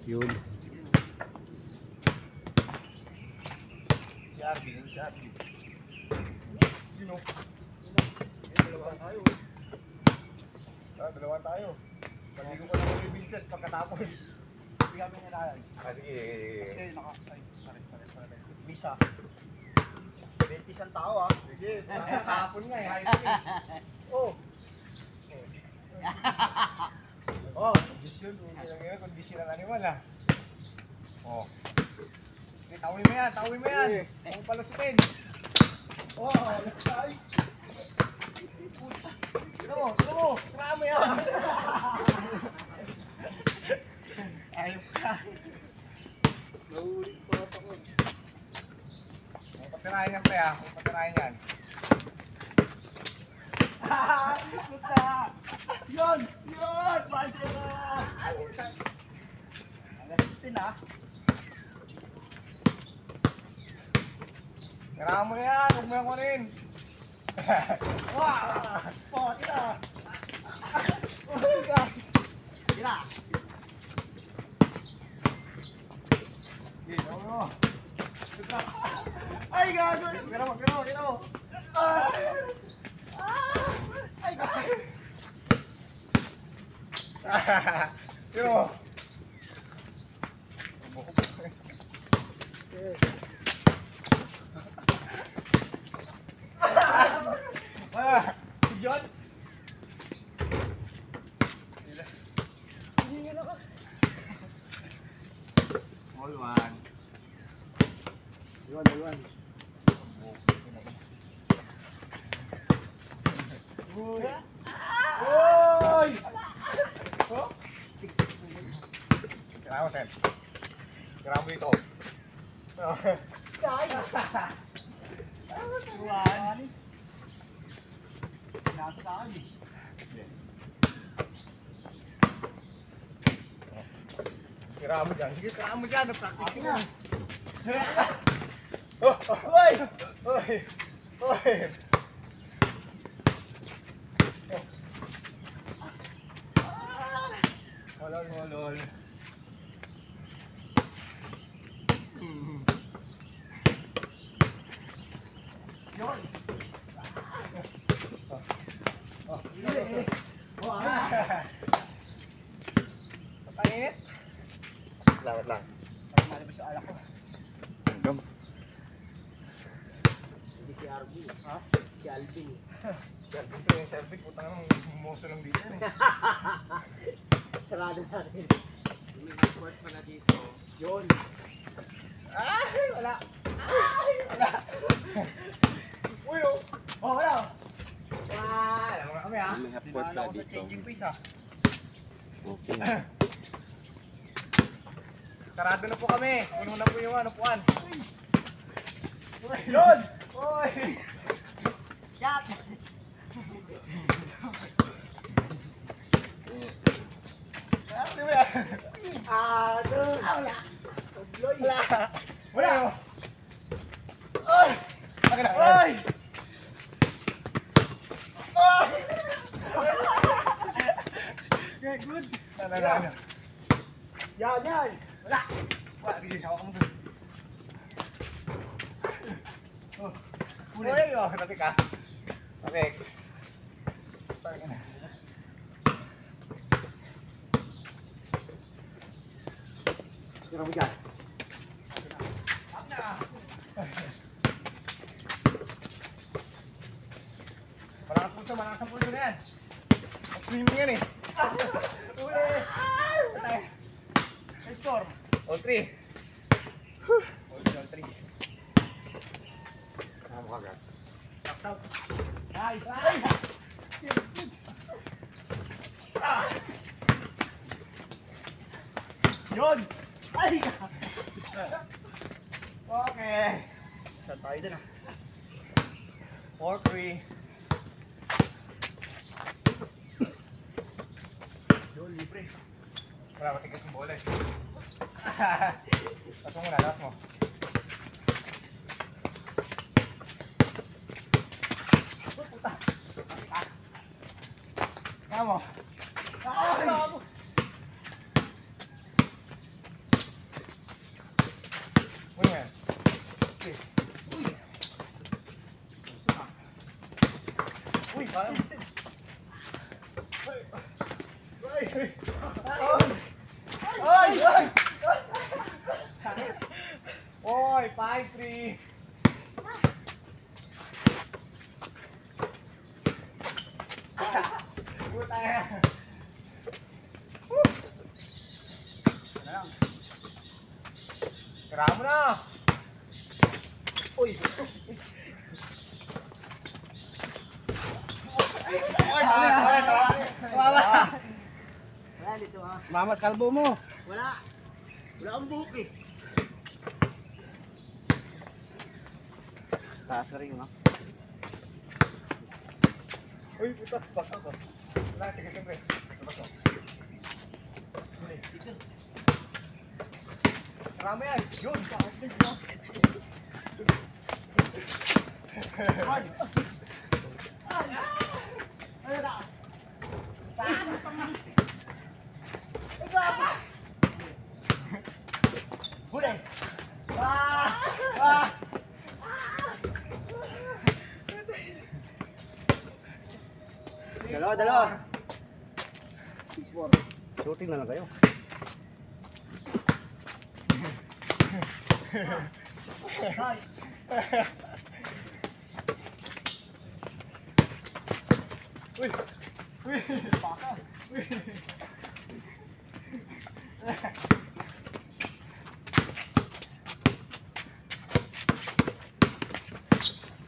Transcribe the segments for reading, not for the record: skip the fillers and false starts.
Yun. Si Arby. Sino? Dalawa tayo. Dalawa tayo. Paligo ko lang yung Vincent pagkatapos. Hindi kami nalayan. Sige. Kasi pare. Misa. 20 isang tao Sige. Kahapon nga Oh. Kondisyon. Kondisyon ng animal Oh. Tawin mo yan. Huwag palusutin. Ay. Tino mo. Tira mo yan. Ayop ka. Nahulit pa ako. Huwag patirahin yan, pre Huwag patirahin yan. Yun! Base na! Alas 15 Tira mo na yan! Huwag mo yung kunin! Tira! Tira! Ay, gago! Tira mo! Ay, gago! Tira mo! Si John? All one. Yun. Uy! Tira mo, Sen. Tira mo dito. One. Nasa saan Tira mo dyan. Sige, tira mo dyan. Practice mo. Oy! Molol. Yun! Papainit? Salamat lang. Malabas yung alak ko. Hanggang. Hindi si Arby. Si Alvin. Si Alvin to yung service. Putang ng muso lang dito Sarado natin. May export pala dito. Yun. Wala. Uy, wala. Alam mo kami May hotpot Dinala pala ko sa dito. changing piece Okay. Sarado na po kami. Puno na po yung upuan. Yun! Uy! Shot! Ano ba yan? Wala! Oy! Oy! Okay, good. Ano. Yan. Wala. Sige, hawak mo doon. Uy, natik ka. Natik. Sorry ka na. Tira mo dyan. Malakas ang pulso na yan. Mag-swimming yan Uli! Patay. May storm. All three. All three. Tama ka agad. Out. Nice. Yun! Ay! Okay. Saan tayo din 4-3. Yun, libre. Wala, matigas yung bola Tapos muna, tapos mo. Puta. Kaya mo. Tara mo na! Uy! Wala dito ha. Mamas kalbo mo! Wala. Wala akong buhok eh. Taas ka rin, no? Uy, ito, bak ako. Wala, sige, sige. Marami yan. Yun, kakasig mo. Ano na? Huli! Dalawa. Shooting na lang kayo. Uy! Uy! Baka! Uy!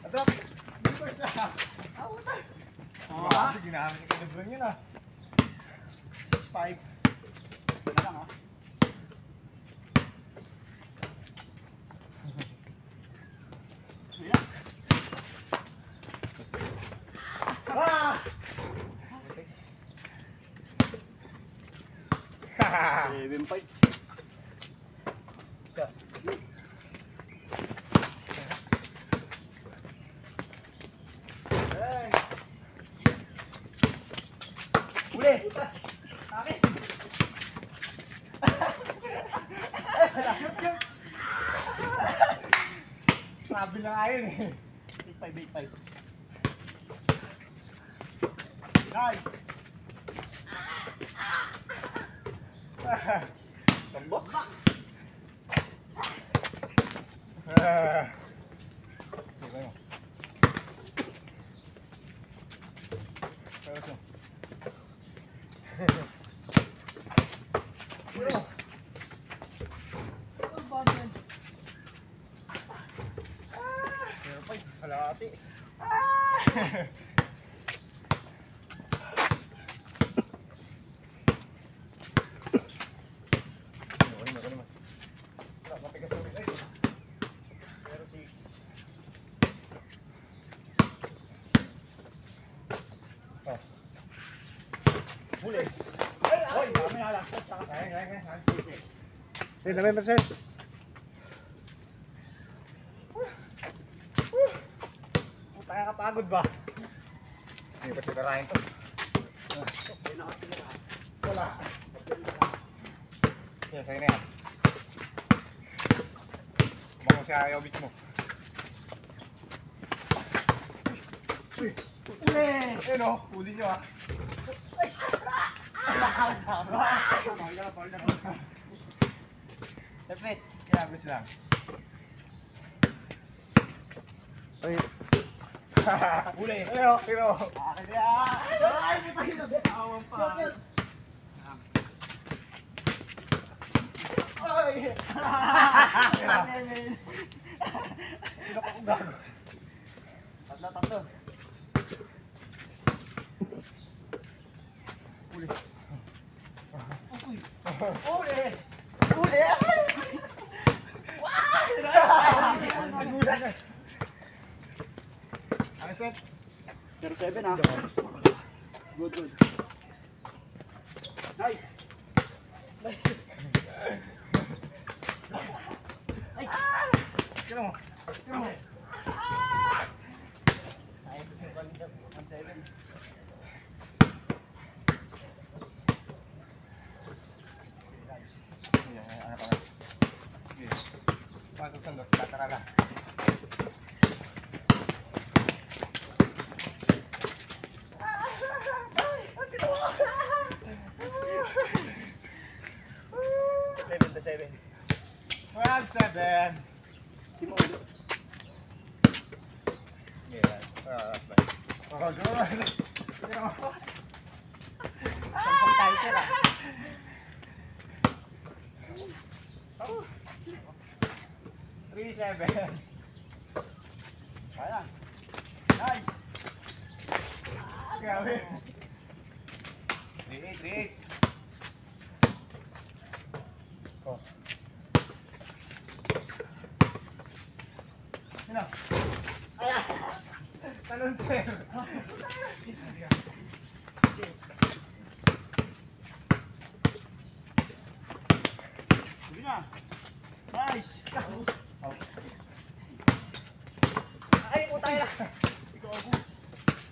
Adok! Dito siya! Awutan! Sige, ginamit yung kalibran yun ah. 5. Wala lang ah. Ah! 7.5. Uli! Akin! Sabi na nga yun eh. 8.5. Nice! Tambok! Okay mo. Pero pa, kalahati. Huli. Hoy, kami nalakot. Eh, dami percent. Kaya kapagod ba? Hindi ba sigarahin to? Wala. Sige, sa'yo na yan. Bango siya ayaw bis mo. Uy! Ayun o, huli nyo ah. Lepit, kinabis lang. Ay, Huli! Ayun o, pero... Akin yan. Ay, putay na. Awang pa. Ay! Sino pa kong gago? Tatlo. Huli! Uli. Huli! Ano set? 07 ha. Good. Nice. Kino mo? Pasok sandok, tataraga. Seven. 7. Yeah. Oh, good. Sampung tighter ah. 3-7. Kaya. Nice. Grabe. 3-8. Oh. Sino? Ayan. Talon sir. Sige na. Nice. Ay, putay na. Ikaw ako.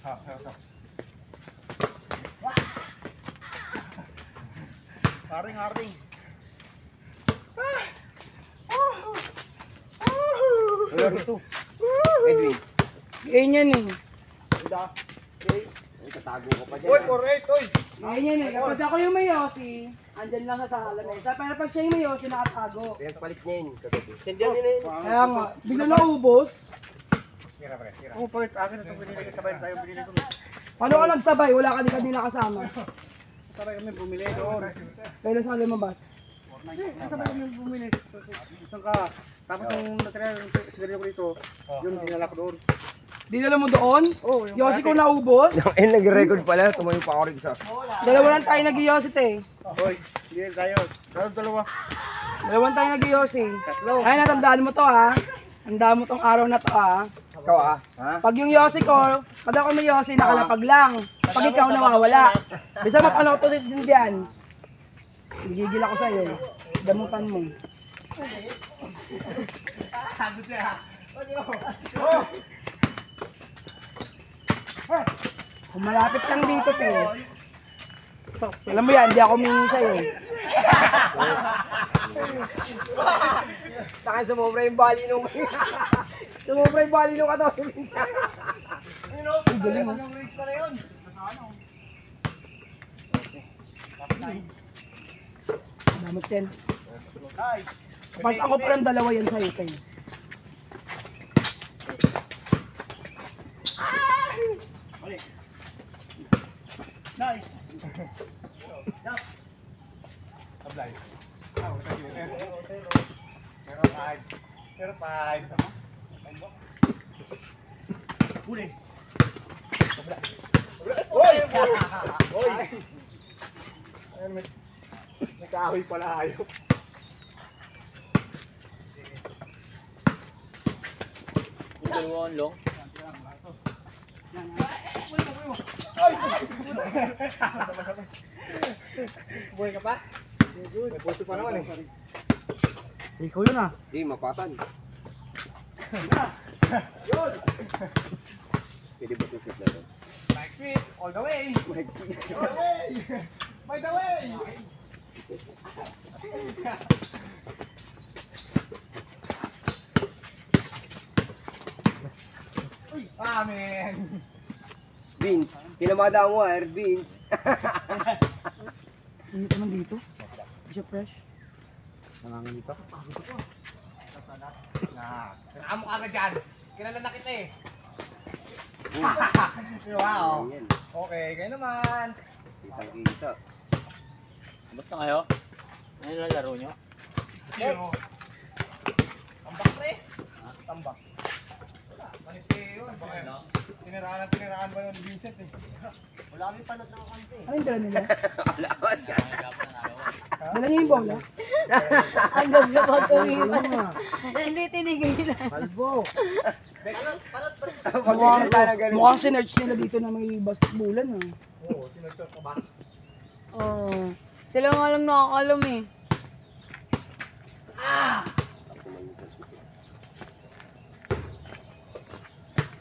Ha. Haring. Wala rito. Edwin. Ganyan eh. Tatago ko pa dyan. Uy, 4-8, uy. Ganyan eh. Kapag ako yung may Yossi, andyan lang sa lamesa. Pero pag siya yung may Yossi, nakatago. Pinagpalit niya yun. Kagabi. Kaya nga, bigla na ubos. Sira, pre. Sira. Oo, bakit akin na itong binili ko. Sabay tayo binili ko. Paano ka nagsabay? Wala ka din kanina kasama. Sabay kami bumili doon. Kailan sa lumabas? Sabay kami bumili. Isang ka. Tapos yung natira yung sigarilyo ko dito, yun dinala ko doon. Dinala mo doon? Oo, yung Yossi ko naubos? Eh, nag-record pala. Tumayo pa ako rin sa. Dalawa lang tayo nag-Yossi eh. Hoy, hindi tayo. Dalawa. Dalawa tayo nag-Yossi. Tatlo. Ay, natandaan mo to ha. Tandaan mo tong araw na to ha. Ikaw ah. Ha? Pag yung Yossi ko, pag ako may Yossi, nakalapag lang. Pag ikaw nawawala. Bisa mapano ko to si Jindian. Gigigil ako sa'yo. Damutan mo. Sagot niya. Kung malapit lang dito, te. Alam mo yan, hindi ako mingi sa'yo. Saka sumobra yung bali nung... Sumubra yung bali nung kato. Ang galing mo. Anong race pala yun? Damot yan. Nice. Kapag ako pa ng dalawa yan sa'yo, te. Nice. Sablay. Pero 5. Huli. Uy! Uy! Ayun, may kahoy pala ayok. Dalawang long. Buhay ka pa? May puso pa naman eh. Ikaw yun ah. Hindi, mapatan. Yun! Pwede ba ito sit na doon? Mike Smith, all the way! All the way! By the way! Uy! Amen! Beans. Kinamada mo ah, beans. Hindi naman dito. Hindi siya fresh. Nangangin dito? Kailangan mo kagad dyan. Kilala na kita eh. Wow. Ayan. Okay, kayo naman. Kitang-kita. Kamusta kayo? Ano yung laro nyo? Zero. Tambak pre. Tambak. Wala. Manipte yun. Tiniraan ba yun ni Vincent eh. Wala kami panot ng kante eh. Ano yung dala nila? Alawan ka. Dala niyo yung bola? Hanggang sa pagkawiwan. Hindi tinigil. Kalbo. Mukhang sinerch nila dito na may basketballan ah. Oo, sinagsak ka ba? Oo. Sila nga lang nakakalam eh.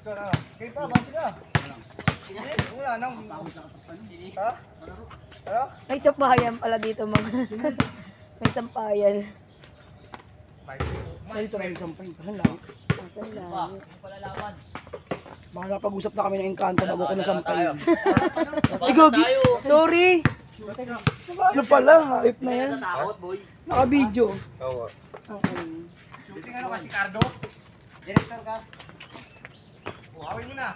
Ito na. Kayo pa, basi ka. Wala nang. Ha? Ano? May sampayan pala dito mga. May sampayan. Dito may sampay. Parang lang. Asan lang? Baka napag-usap na kami ng engkanto bago ko nasampay. Ay, Gogi! Sorry! Ano pala? Hype na yan. Naka-video. Oo. Okay. Shooting ano ka si Cardo? Director ka? Huawin mo na.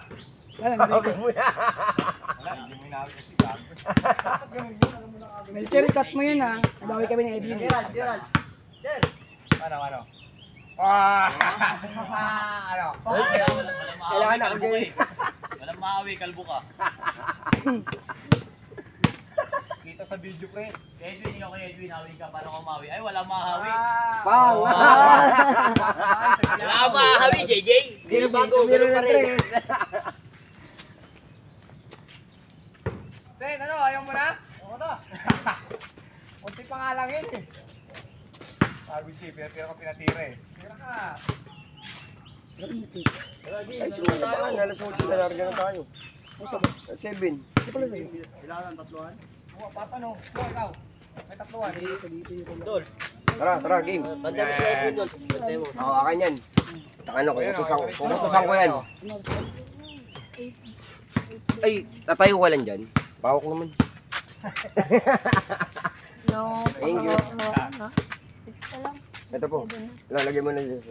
Wala, hindi. Wala, hindi mo inawin kasi Cardo. Dapat gawin mo, alam mo na kagawin. Melcher, cut mo yun ah. Nadawi kami ng Edwin. Gerald. Ano? Ano? Kailangan na kalbo eh. Walang maawi, kalbo ka. Kita sa video pre. Edwin, ikaw kay Edwin, hawi ka. Paano ka mahawi? Ay, walang mahawi. Pang! Wala kang mahawi, JJ. Hindi na bago, meron pa rin. Sen, ano? Ayaw mo na? Oo na. Kunti pa nga lang yun eh. Sabi siya, pira-pira ko pinatira eh. Pira ka. Ay, sunod na ba? Alas 8 na larga na tayo. 7. Ilangan, tatluhan? Oo, papa no. Oo, ikaw. May tatluhan. Tara, game. Oo, akin yan. Ano ko, kukutusan ko yan. Ay, tatayo ka lang dyan. Bawak naman. No. Thank you. Ito lang. Ito po. Lalagay mo na dyan.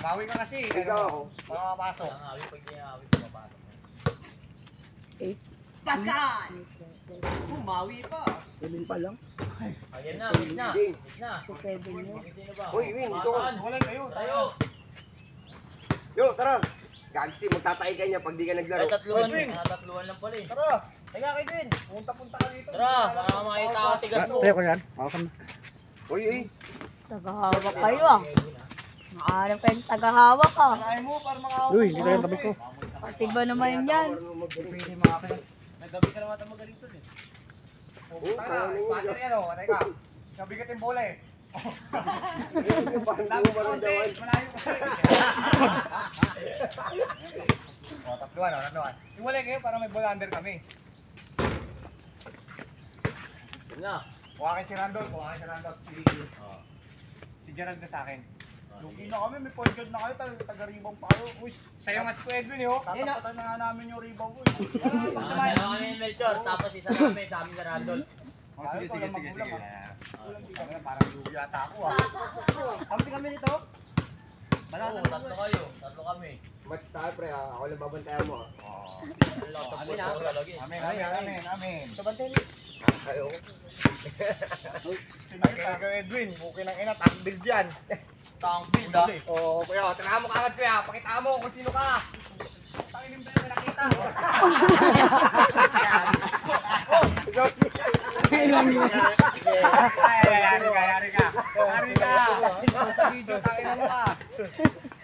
Bawi ka kasi. Ano? Makakapasok. Ang hawi, pag di hawi, pumapasok. Paskan! Bumawi pa. 7 pa lang. Ayan na, miss na. Miss na. Si Kevin yun. Hindi na ba? Uy, Win, ito ka. Mataan. Walan kayo. Tayo. Yo, tara. Gagsi, magtatay ka niya pag di ka naglaro. Ay, tatluhan. Edwin. Tatluhan lang pala eh. Tara. Teka, Kevin. Punta-punta ka dito. Tara, baka makita ka tigas mo. ko yan. Uy, uy. Tagahawak kayo ah. Nakahanap kayong tagahawak ah. Kaya mo para makahawak. Uy, hindi ka yung tabi ko. Pati ba naman yan? Nagabi ka naman ito magaling dun eh. Pupunta ka na. Pater yan o. Teka. Nabigat yung bola eh. Lapit konti. Malayo kasi. O, tatluan o. Tatluan. Iwalay kayo para may ball under kami. Yun na. Kuha si Randall. Kuha si Randall. Si Gerald na sa akin. Lugi na kami. May point guard na kayo. Taga-rebound pa kayo. Uy, sa'yo nga si Edwin eh. Tatapatan na nga namin yung rebound. Uy. Dalawa kami ng Melchor, tapos isa namin, sa amin na Randall. Sige. Parang lugi ata ako ah. Kampi kami nito. Oo, tatlo kayo. Tatlo kami. Match tayo, pre. Ako lang babantayan mo. Amin na. Amen. Ayo. Kaya ka Edwin, bukin ng ina, takbil dyan. Tangfield ah. Oo, kuya, tinahan mo kagad kuya, pakita mo kung sino ka. Tanginin ba yung nakita? Yari ka. Sa video, tanginin mo ka.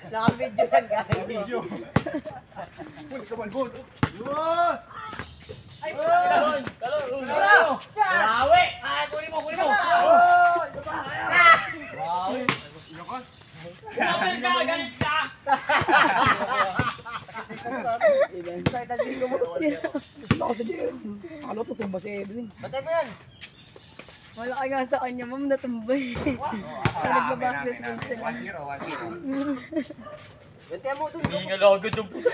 Naka-video yan, guys. Video. Bul, kamal, bul. Ay, Kalon! Kalon! Kalon! Grabe! Ay, kunin mo. Grabe! Grabe ka! Galit ka! Ako sa Jero. Ano to, tumba si Edwin. Batay mo yan. Wala ka nga sa kanya, ma'am, natumbay. Nagbabasketball sila. 1-0. Hiningal ako agad yung puso.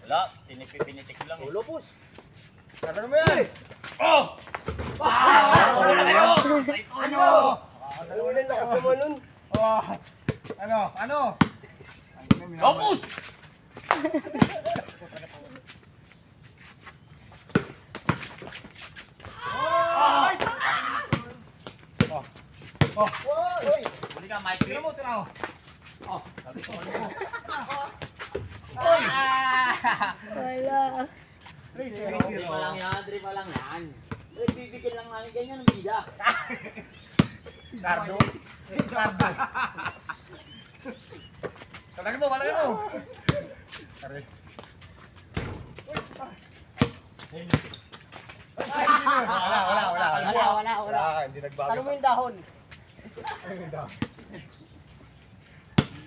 Wala, pinitik lang. Lopos. Ano mo yan? Oh! Ano? Ulan, lakas naman nun. Ano? Opus! Huli ka, Mike. Tira mo. Sabi ko, ano mo? Wala. 3 pa lang yan, 3 pa lang yan. Bibigyan lang namin ganyan ng bida. Dardo. Talagin mo. Tari. Wala. Hindi nagbago. Ano mo yung dahon? Ano yung dahon?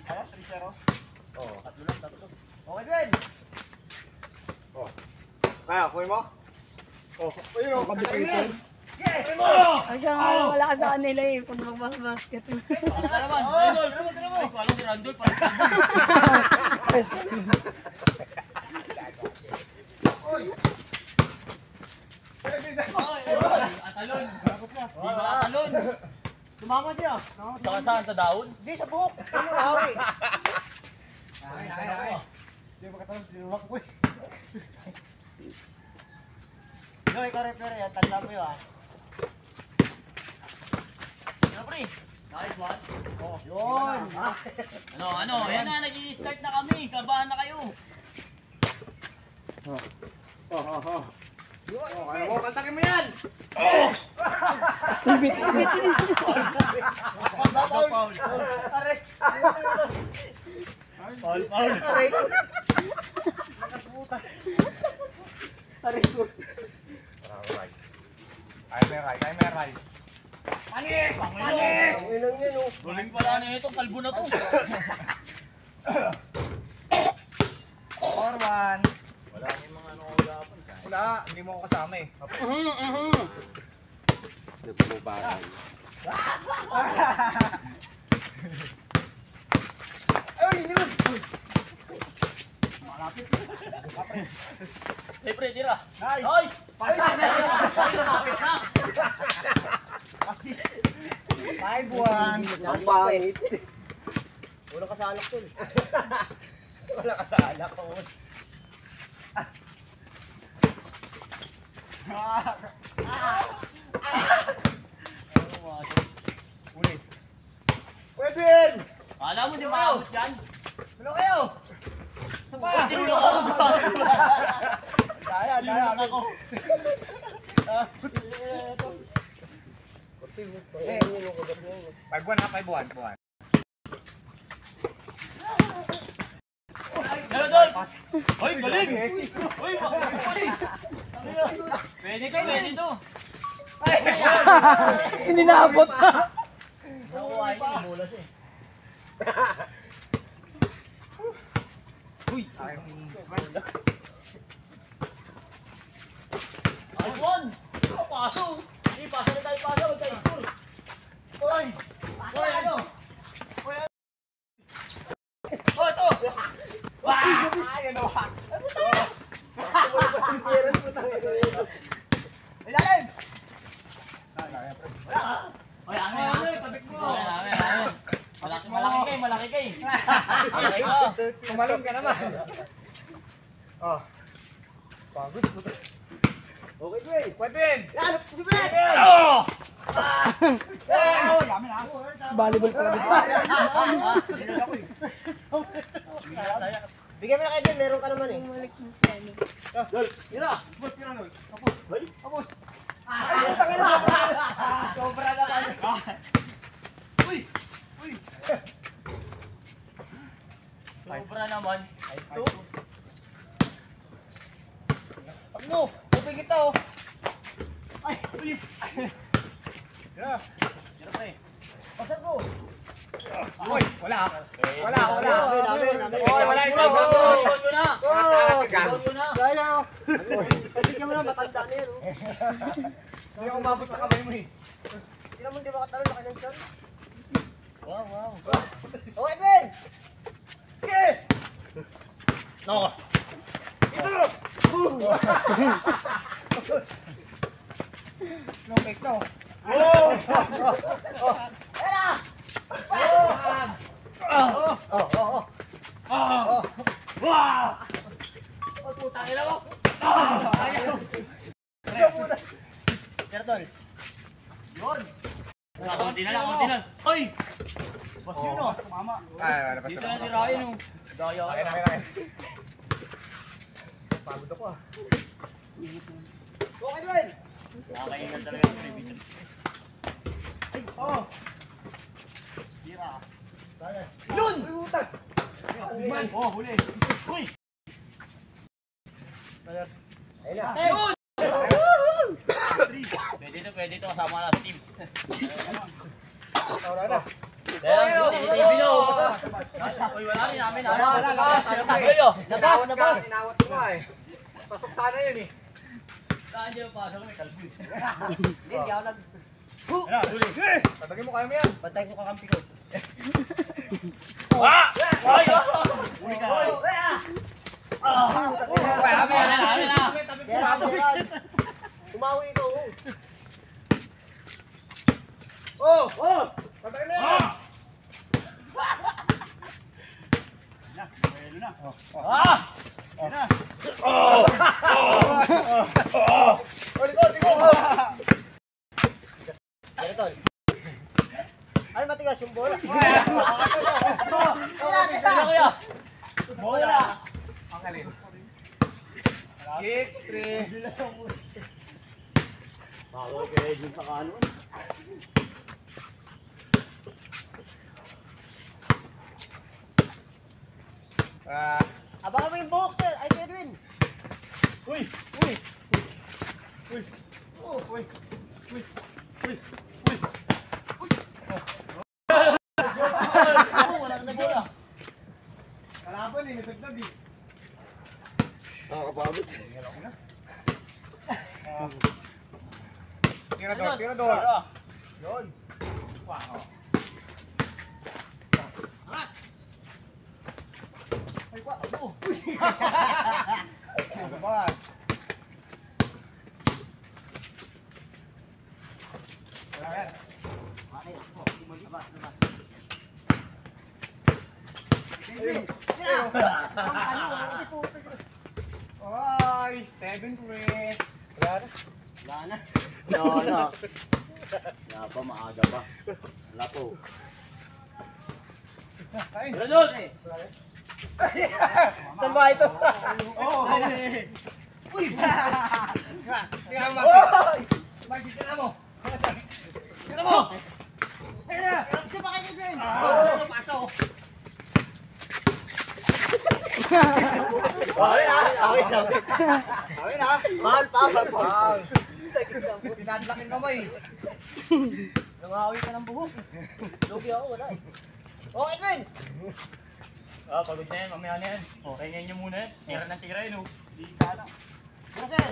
Ano? 3-0? Oo. Tatlo. Okay, Gwen. Kaya, kuhin mo? Ayun o. Ay, siya nga, wala ka sa kanila eh, pag magbabasket. Ano naman? Randol! Ay, paano si Randol? Atalon! Di ba atalon? Sumama siya. Saan? Sa daon? Hindi, sa buhok. Ano, hawi. Ay. Hindi makatalong, sinuwak ko eh. No, ikaw referee, tanda mo yun ah. Ano pre? Nice one. Oh, yun. Ano, yan na, nag-i-start na kami. Kabahan na kayo. Ano mo, kantakin mo yan! Ibit. Paul. Timer right. Panis! Galing pala na ito, kalbo na to. Or one. Wala yung mga ano ugapan. Wala, hindi mo ako kasama eh. Siyempre, tira. Nice! Lumapit na. Assist. 5-1. Ang pangit. Wala ka sa alak to eh. Wala ka sa alak ko. Ulit. Pwede! Alam mo, di maabot yan. Ano kayo? Tinulong ako. Daya. Tinulong ako. Eh, 5-1 ha, 5-1. Dol! Hoy, galing! Hoy, galing! Pwede to. Hindi naabot. Nakuha yung bola siya. Alvon! Paso! Pasa na tayo, pasa. Huwag tayo score. Hoy, ano? Oh, ito! Ay, ano ba? Ilalim! Hoy, ano? Tabik mo. Malaki kay. Malaki ka. Tumalong ka naman. Oh. Pagod. Okay, Dway. Pwede. Yan, sige. Oh! Volleyball pala dito. Bigyan mo na kayo din, meron ka naman eh. Bumalik mo siya. Tira. Boss, tira nol. Kapos. Hoy, kapos. Sobra naman. Uy. Sobra naman. Ito. Pagno, tubig kita oh. Ay, uy. Tira. Tira pa eh. Pasal ko. Uy, wala. Oy, Wala. Oy, wala ito. Gol mo na. Gol mo na. Kaya. Bigyan mo na, matanda na yan. Hindi ako mabot sa kamay mo eh. Hindi naman di ba katalo na kanyang dyan? Wow. Okay, Ben! Sige! No. No fake no. Oh! Wow! Oh, putang ina mo. Tol. Yun. Kaunti na lang. Hoy! Bas yun oh. Ay, Dito na ni Ryan oh. Daya. Kaya. Pagod ako ah. Okay, Ben! Nakakaingan talaga yung television. Oh! Tira. Yun! Oh, huli. Uy! Ayun na. Yun! Pwede to kasama na sa team. Wala na. Kaya TV no. Uy, wala rin namin. Nabas. Sinawat mo nga eh. Pasok sana yun eh. Saan dyan pasok may kalbo. Hindi ako nag... Ano, huli. Tatagin mo, kaya mo yan. Bantay ko kakampi ko. Ah! Ay! Huli ka. Tumawi ko. Oh! Tatagin mo yan. Likod! Ano, matigas matigas yung bola. Kuya. Bola. Ang alin. 6-3. Bawal kaya yung sa kanon. Abangan mo yung boxer. Ay, Edwin. Uy! Wala na bola. Kalaban eh, natagdag eh. Nakakapagod. Tirador, tirador. Tara. Yun. Wow. Angat! Ay, wow. Uy! Ano ba? Wala yan. Ay, 7-3. Wala na. Wala pa, maaga pa. Wala po. Ay, Ganun! saan ba ito? Oo. Uy! Tingnan mo. Bakit tingnan mo? Tingnan mo! Ayun na! Kasi ba kayo din? Oo, paso. Okay na. Mahal pa. Mahal. Pinadlakin mo eh. Nangawi ka ng buhok. Lugi ako, wala eh. Oh, Edwin! Pagod na yan, mamaya na yan. Okay, ngayon nyo muna yan. Tira ng tira yun, oh. Sir!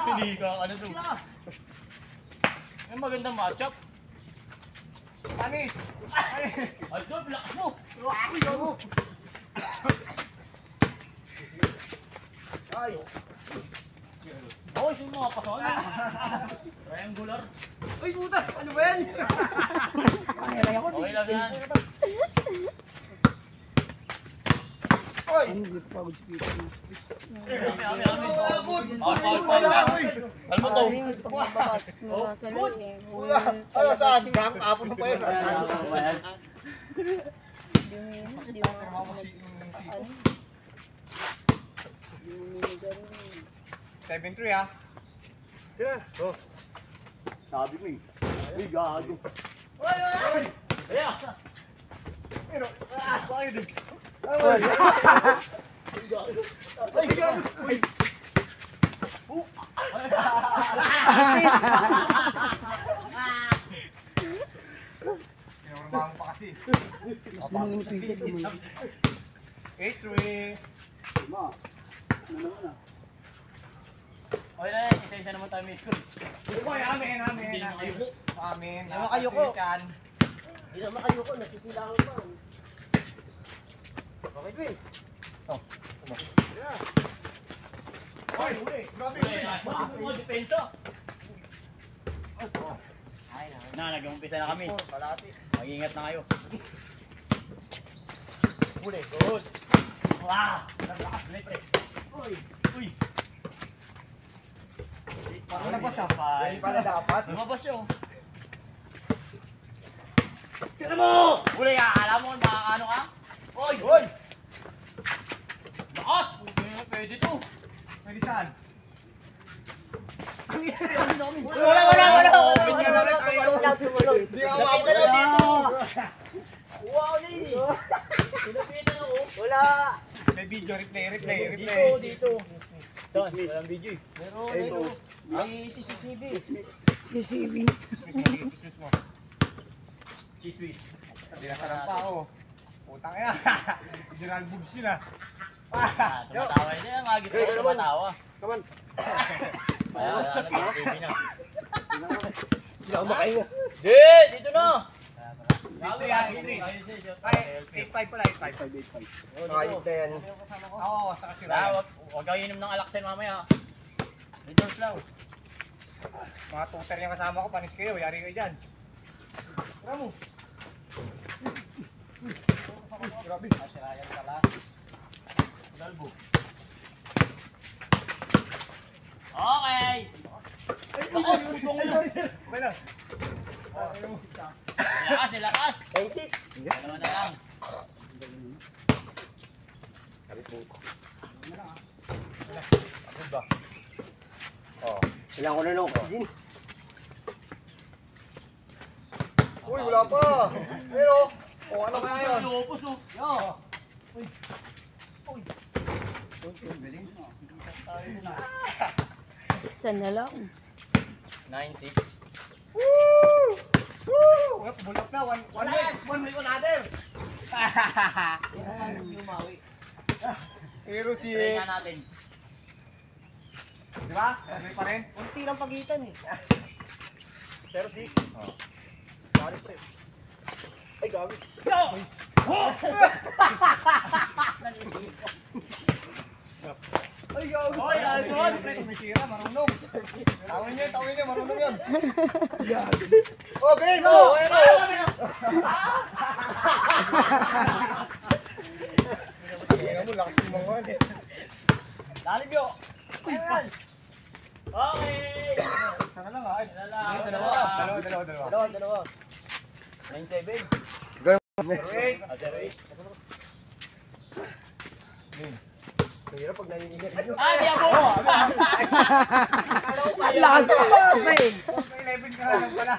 Hindi ka, ano to. May magandang matchup. Anis! Ay, Job, lakas mo! Ay! Oh, yung mga pason. Triangular. Uy, puta! Ano ba yan? Okay lang yan. Oy! Hindi pa pagod si Peter. Ami. Foul! Kalma to. Ay, pag magbabasket mo nga sa loob eh. Ano saan? Kapon pa yun. Hindi mo ano. Hindi mo niligaw rin. 7-3 ah. Sabi ko eh. Uy, gago. Oy! Kaya! Pero, bakit din? Kinurmahan pa kasi. Gusto mo yung Peter mo. 8-3. Okay na yan, isa-isa naman tayo may score. Uy, amin. Hindi na kayo. Amin. Hindi naman kayo ko. Hindi naman kayo ko. Nasisilangan pa. Okay, Twin. Oh. Oy, uli. Grabe, Okay, uli. mo, depensa. Na, nag-umpisa na kami. Mag-ingat na kayo. Uli. Good. Wow! Naglakas eh. Uy! Parang labas ah. Hindi pala dapat. Lumabas yun. Tira mo! Uli ka! Alam mo, makakano ka? Oy! Uy! Lakas! Pwede to. Pwede saan? Wala! Hindi ako makapunod dito. Wow, Lady! Pinapitan ako. Wala. May video, replay. Dito. Saan? Walang video eh. Meron. May CCTV. CCTV. Excuse mo. Cheese. Hindi na sarang pa ako. Putang ina. General Bugs yun ah. Tumatawa yun. Ang agit ko tumatawa. Come on. Kaya, baby na. Hindi ako makainga. Dito na! Dito yan, Ay, 8-5 pala, 8-5. Ayos na yan. Oo, saka si Ryan. Huwag kayo inom ng alaksen mamaya. Returns lang. Mga tutor yung kasama ko, panis kayo, yari kayo dyan. Tara mo. Grabe. Si Ryan pala. Dalbo. Okay! Okay lang. Lakas, lakas. 10-6. Dalawa na lang. Ano ba? Oh. Kailangan ko na ng oxygen. Uy, wala pa. Pero, ano kaya yun? Lupos oh. Yo. Saan na lang? 9-6. Woo! Woo! Bulak na. One way another. Pero si... Try nga natin. Di ba? One way pa rin. Unti lang pagitan eh. Pero si... Oh. Galit pa eh. Ay, galit. Ay, galit. Oy, Alvin! Tumitira, marunong. Tawin niya, marunong yan. Oh, game mo! Ano? Tingnan mo, lakas yung mga yan. Lalim yo. Ayan. Okay. Sana lang ha. Dalawa. 9-7. Wait. Mahirap pag naninigat nyo. Ah, di ako! Lakas na lakas eh. 11 ka lang pala.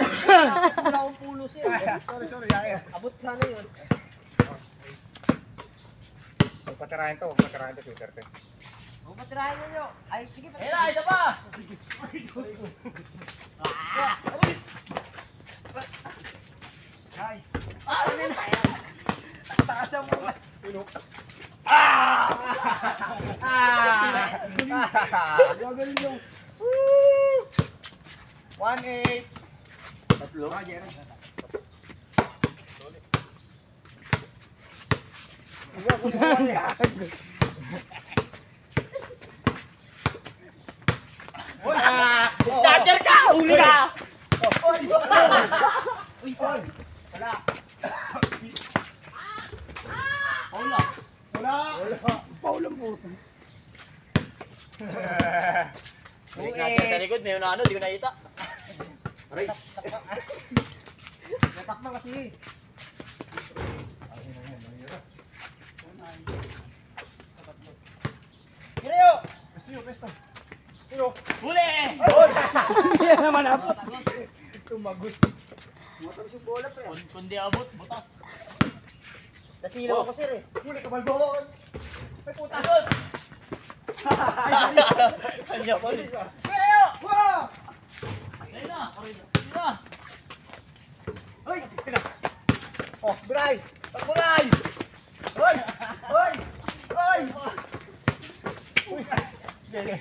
Wala akong pulos eh. Sorry, yaya. Abot sana yun. Huwag patirahin to, sweeter to. Huwag matirahin nyo. Ay, sige pa. Hela, isa pa! Ay, Ano yun? taas ang mga. Gagaling yung. 1-8. Tatlo. Starter ka! Huli ka! Wala. Wala. Balik natin sa likod. May unano, di ko nakita. Aray. Natakma kasi. Kirayo! Sino? Huli! Hindi naman abot. Tumagot. Kundi abot, butas. Nasilaw ako sir eh. Huli ka balbon. May puta. Agod! Kanya pa rin. Kirayo! Ayun na! Ayun na! Hoy! Oh, Bray! Pagburay! Hoy! Hoy! Hoy! Uy! Gaya.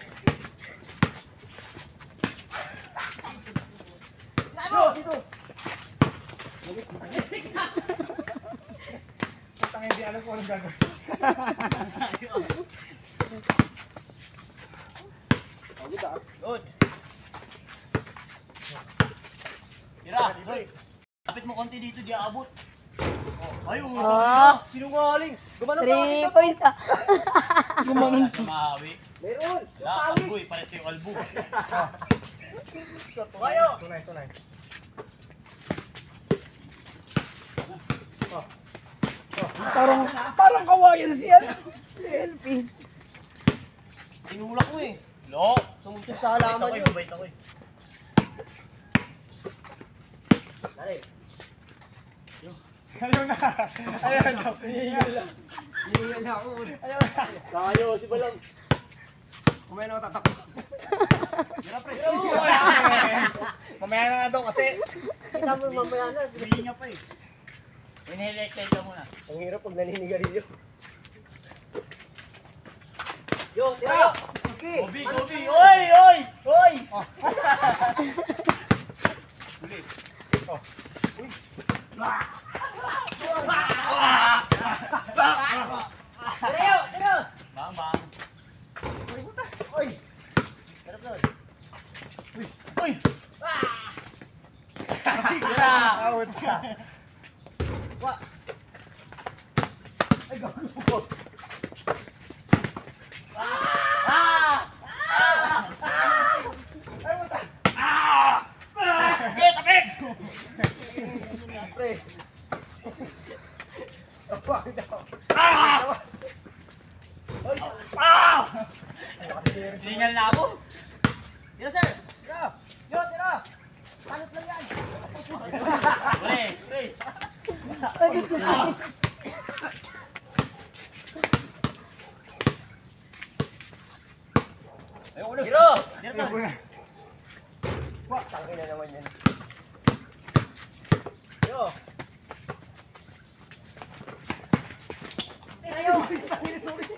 Dito! Putang hindi alam kung anong gagawin. Good. Tira! Hoy! Kapit mo konti dito, di aabot. Ayun! Oh, Sinungaling! Gumanon 3 points ah. Gumanon sa mahawi. Meron! Wala, kalbo eh. Pares yung kalbo. Kayo! Tunay. Parang kawayan siya. Elfie. Tinulak mo eh. No! Sumunod sa halaman yun. Mabait ako eh. Dali. Ayun na! Ayun na! Hihingil na ako. Ayun na! Kayo, si Balang. Kumaya na ako tatakbo. Mamaya na nga daw kasi. Kita mo mamaya na. Hindi niya pa eh. Inhale-exhale ka muna. Ang hirap pag naninigarilyo. Yo, tira! Okay! Gobi, Gobi! Oy! Oy! Oy! Uli. Oh. Uy! Tirayo! Tirayo! Bang, bang. Uy, puta! Uy! Harap na. Uy! Tira! Out ka! Wa! Ay, gago! Ah! Ay, puta! Ah! Tapit! Tapit! pre. Wag daw. Hiningal na ako. Tira, sir. Tira. Yo, tira. Tanot lang yan. Pre. Ayoko na. Tiro! Tiro na. Wah, tangin na naman yan. Yo.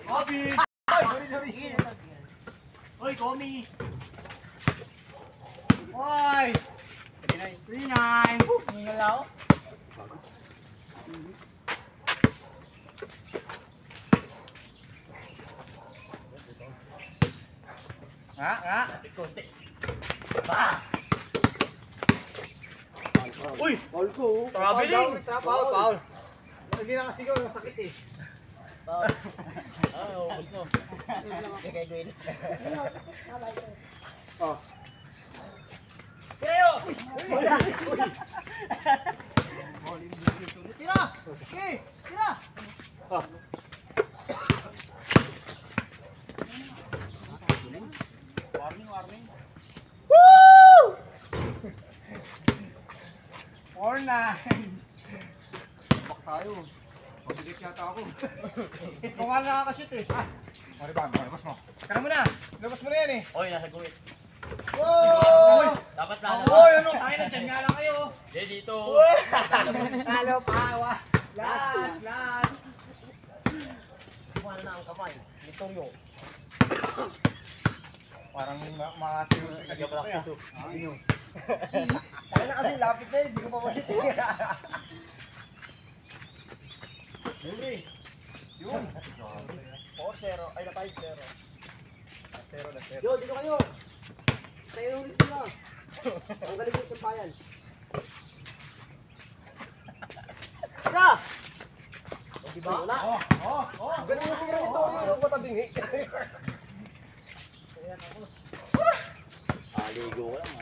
Bobby! Sorry. Hoy, Komi! Hoy. 39. Hiningal na ako. Nga. Konti. Ba! Uy! Paul ko. Traveling! Paul. Hindi na kasi yung sakit eh. Ubus mo. Kay Gwen. Tiro! Tira! Okay, tira! Warning. Woo! 4-9. Bak tayo. Pagbigat yata ako. Ito nga nakakashoot eh. Malabas mo. Tara mo na. Labas mo na yan eh. Hoy, nasa guwit. Woo! Dapat na. Uy, ano? Tayo na dyan nga lang kayo. Hindi, dito. Talo pa. Last. Kumana na ang kamay. Ito yung. Parang makasiyo sa kanya. Tayo na kasi lapit na yun. Hindi ko pa masit eh. Henry. Yun. 4-0. Ay, na 5-0. 0-0. Yo, dito kayo. Tayo ulit sila. Ang galing mo sa bayan. Tira! Diba? Wala. Ganun mo siguro ito. Yung matabingi. Ligo ko lang.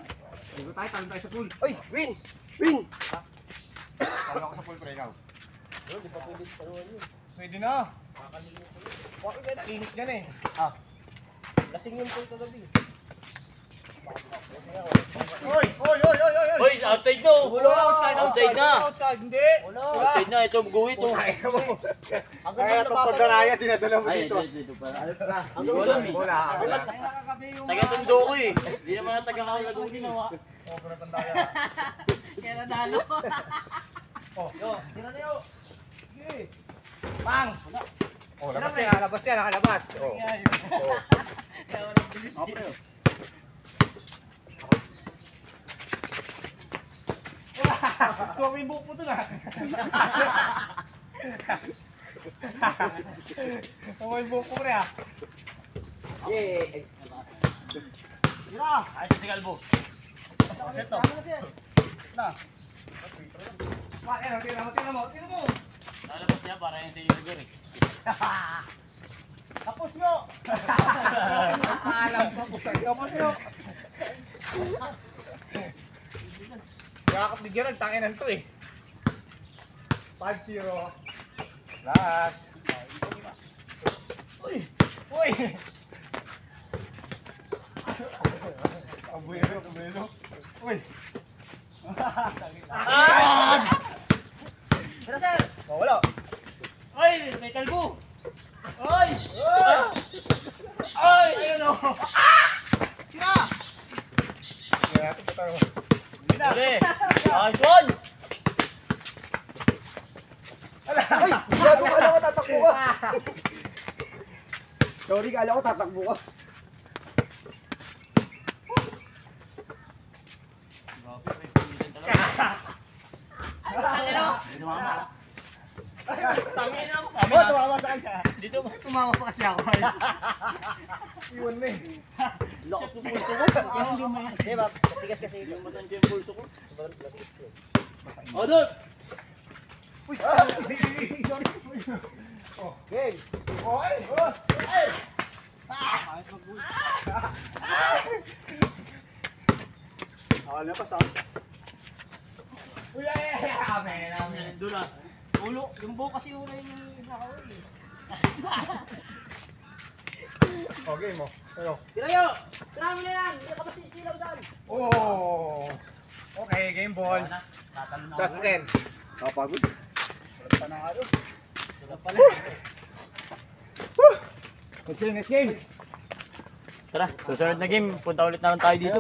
Dito tayo, talo tayo sa pool. Uy, win! Talo ako sa pool pre, ikaw. Di pa pwede paruan yun. Pwede na. Bakit yan? Linis yan eh. Lasing yun po kagabi. Oy! Hoy, outside no! Ulo, outside na! Outside, hindi! Outside na, ito guwit oh. Kaya itong pagdaraya, dinadala mo Ay, dito. dito pala. Hindi ko alam eh. Wala. Taga-tundo ko eh. Hindi naman na taga-kakagong ginawa. Oo, pero tandaya. Kaya nadalo. Yo, tira na yo. Sige. Pang! Oh, labas yan, nakalabas. Oh. So, may buhok mo ito na. May buhok mo rin ah. Yay! Tira! Ay, si Galbo. Seto. Na. Tira mo. Lalabas niya para yung sa Igor eh. Tapos nyo! Alam ko. Tapos nyo. Yakap ni Gerald, tanginan to eh. 5-0. Last. Uy! Abuelo. Uy! Tara, sir! Oh, wala. Ay, may kalbo! Ay! Ay! Ayun o. Tira! Tira, ito tayo. Uli! Nice one! Ay, gago ka lang, tatakbo ka. Sorry, kala ko tatakbo ka. Tangin lang! Oh, tumama sa kanya. Dito mo. Tumama pa kasi ako. Iwan na eh. Lakas ng pulso ko. Kaya hindi mo yan. Diba? Matigas kasi ito. Yung matanda yung pulso ko. O, doon! Uy! Sorry. Oh, game. Okay. Ay! Lapas ah. Doon na. Ulo, yung buo kasi ulo yung nakawin eh. Okay mo. Pero. Tirayo! Tira mo na yan! Hindi ka masisilaw dyan! Oh. Okay, game ball. Tatalo na That's 10. Kapagod. Wala pa na ano. Next game, next game. Tara, susunod na game. Punta ulit naman tayo dito.